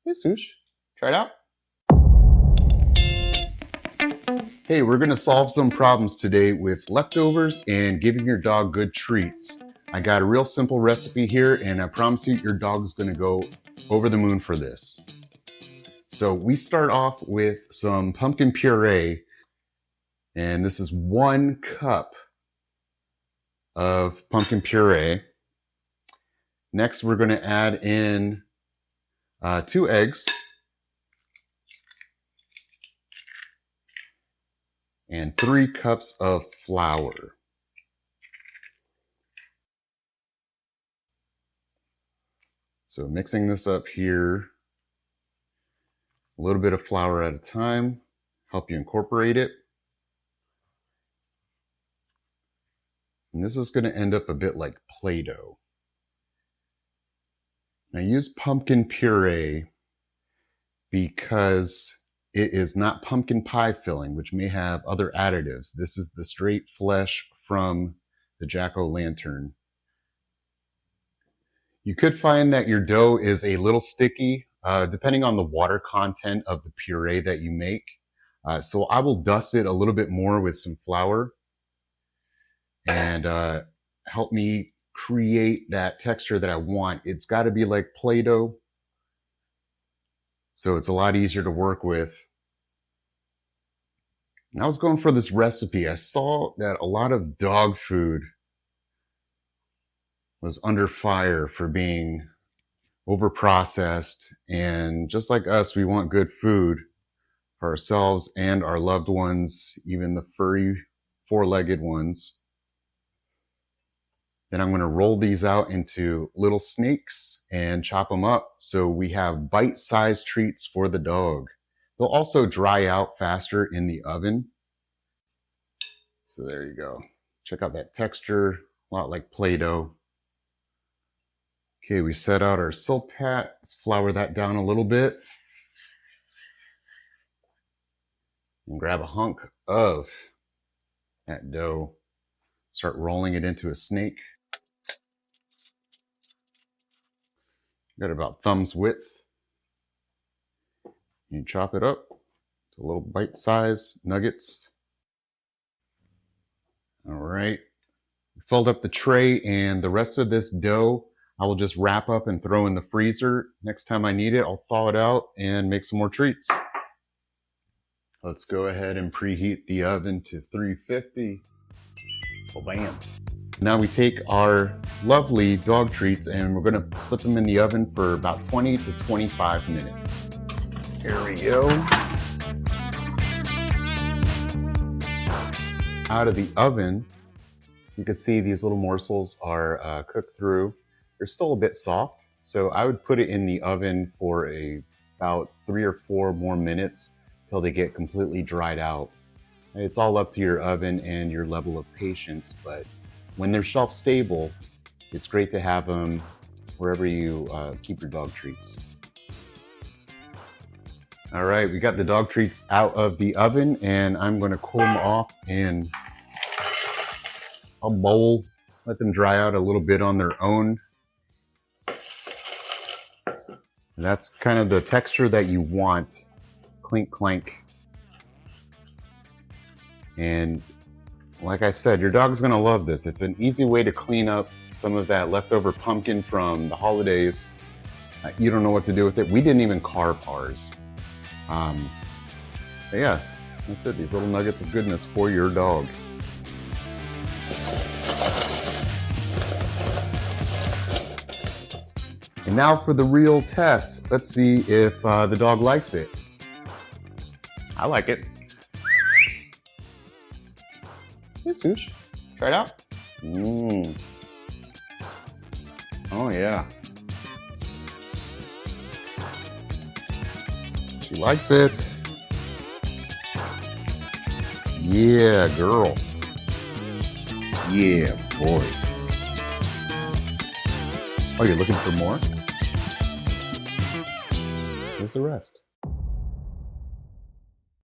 Hey, Tzushih, try it out. Hey, we're gonna solve some problems today with leftovers and giving your dog good treats. I got a real simple recipe here, and I promise you your dog's gonna go over the moon for this. So we start off with some pumpkin puree, and this is 1 cup of pumpkin puree. Next, we're gonna add in 2 eggs and 3 cups of flour. So mixing this up here, a little bit of flour at a time, help you incorporate it. And this is going to end up a bit like Play-Doh. I use pumpkin puree because it is not pumpkin pie filling, which may have other additives. This is the straight flesh from the jack-o'-lantern. You could find that your dough is a little sticky, depending on the water content of the puree that you make. So I will dust it a little bit more with some flour and help me create that texture that I want. It's got to be like Play-Doh, so it's a lot easier to work with. And I was going for this recipe. I saw that a lot of dog food was under fire for being overprocessed, and just like us, we want good food for ourselves and our loved ones, even the furry 4-legged ones. Then I'm going to roll these out into little snakes and chop them up so we have bite-sized treats for the dog. They'll also dry out faster in the oven. So there you go. Check out that texture, a lot like Play-Doh. Okay, we set out our silpat. Let's flour that down a little bit. And grab a hunk of that dough. Start rolling it into a snake. Got about thumb's width. You chop it up to little bite-sized nuggets. All right. Filled up the tray, and the rest of this dough I will just wrap up and throw in the freezer. Next time I need it, I'll thaw it out and make some more treats. Let's go ahead and preheat the oven to 350. Oh, bam. Now we take our lovely dog treats and we're going to slip them in the oven for about 20 to 25 minutes. Here we go. Out of the oven, you can see these little morsels are cooked through. They're still a bit soft, so I would put it in the oven for about 3 or 4 more minutes till they get completely dried out. It's all up to your oven and your level of patience, but when they're shelf stable, it's great to have them wherever you keep your dog treats. All right, we got the dog treats out of the oven, and I'm going to cool them off in a bowl. Let them dry out a little bit on their own. And that's kind of the texture that you want. Clink, clank. And like I said, your dog's gonna love this. It's an easy way to clean up some of that leftover pumpkin from the holidays. You don't know what to do with it. We didn't even carve ours. But yeah, that's it. These little nuggets of goodness for your dog. And now for the real test. Let's see if the dog likes it. I like it. Hey, Tzushih, try it out. Oh yeah. She likes it. Yeah, girl. Yeah, boy. Oh, you're looking for more? Here's the rest.